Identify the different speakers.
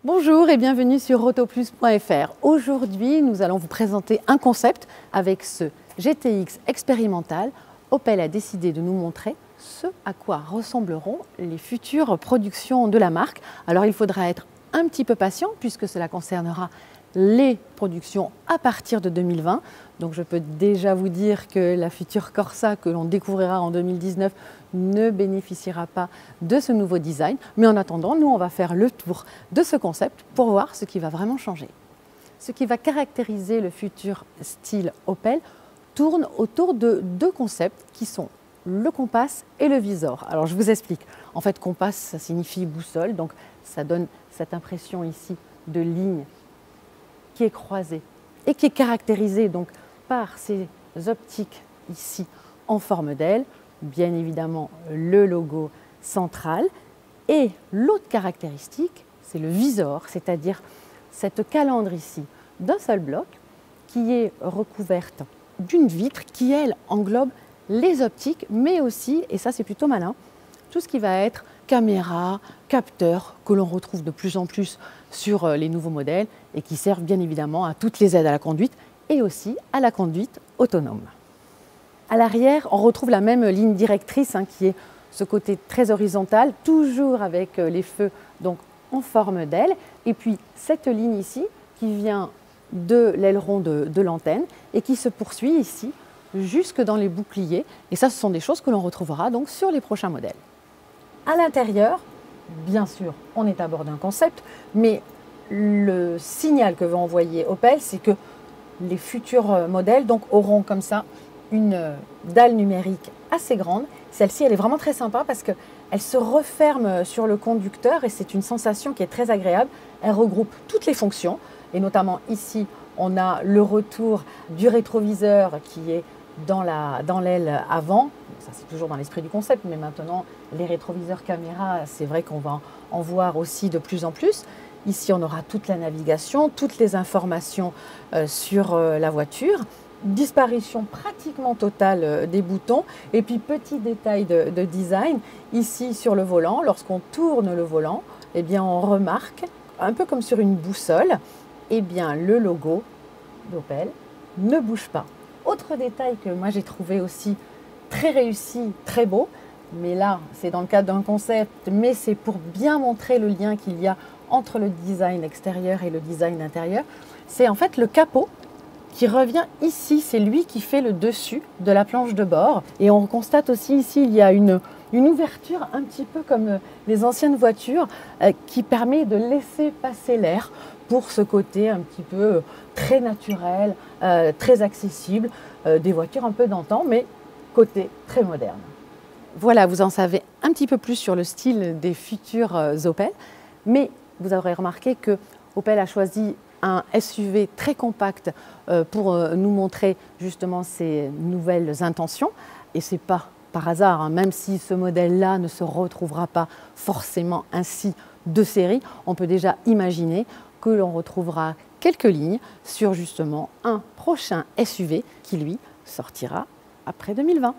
Speaker 1: Bonjour et bienvenue sur autoplus.fr. Aujourd'hui, nous allons vous présenter un concept avec ce GTX expérimental. Opel a décidé de nous montrer ce à quoi ressembleront les futures productions de la marque. Alors il faudra être un petit peu patient puisque cela concernera les productions à partir de 2020. Donc je peux déjà vous dire que la future Corsa que l'on découvrira en 2019 ne bénéficiera pas de ce nouveau design. Mais en attendant, nous on va faire le tour de ce concept pour voir ce qui va vraiment changer. Ce qui va caractériser le futur style Opel tourne autour de deux concepts qui sont le Compass et le Visor. Alors je vous explique. En fait, Compass, ça signifie boussole, donc ça donne cette impression ici de ligne qui est croisée et qui est caractérisée donc par ces optiques ici en forme d'aile, bien évidemment le logo central. Et l'autre caractéristique, c'est le visor, c'est-à-dire cette calandre ici d'un seul bloc qui est recouverte d'une vitre qui, elle, englobe les optiques, mais aussi, et ça c'est plutôt malin, tout ce qui va être caméra, capteur, que l'on retrouve de plus en plus sur les nouveaux modèles et qui servent bien évidemment à toutes les aides à la conduite et aussi à la conduite autonome. À l'arrière, on retrouve la même ligne directrice qui est ce côté très horizontal, toujours avec les feux donc en forme d'aile. Et puis cette ligne ici qui vient de l'aileron de l'antenne et qui se poursuit ici jusque dans les boucliers. Et ça, ce sont des choses que l'on retrouvera donc sur les prochains modèles. À l'intérieur, bien sûr, on est à bord d'un concept, mais le signal que veut envoyer Opel, c'est que les futurs modèles donc, auront comme ça une dalle numérique assez grande. Celle-ci, elle est vraiment très sympa parce qu'elle se referme sur le conducteur et c'est une sensation qui est très agréable. Elle regroupe toutes les fonctions et notamment ici, on a le retour du rétroviseur qui est dans l'aile avant. Ça, c'est toujours dans l'esprit du concept, mais maintenant, les rétroviseurs caméra, c'est vrai qu'on va en voir aussi de plus en plus. Ici, on aura toute la navigation, toutes les informations sur la voiture. Disparition pratiquement totale des boutons. Et puis, petit détail de design, ici sur le volant, lorsqu'on tourne le volant, eh bien, on remarque, un peu comme sur une boussole, eh bien, le logo d'Opel ne bouge pas. Autre détail que moi j'ai trouvé aussi très réussi, très beau, mais là c'est dans le cadre d'un concept, mais c'est pour bien montrer le lien qu'il y a entre le design extérieur et le design intérieur, c'est en fait le capot qui revient ici, c'est lui qui fait le dessus de la planche de bord. Et on constate aussi ici, il y a une ouverture un petit peu comme les anciennes voitures qui permet de laisser passer l'air pour ce côté un petit peu très naturel, très accessible, des voitures un peu d'antan, mais côté très moderne. Voilà, vous en savez un petit peu plus sur le style des futurs Opel, mais vous aurez remarqué que Opel a choisi un SUV très compact pour nous montrer justement ses nouvelles intentions. Et ce n'est pas par hasard, même si ce modèle-là ne se retrouvera pas forcément ainsi de série, on peut déjà imaginer que l'on retrouvera quelques lignes sur justement un prochain SUV qui lui sortira après 2020.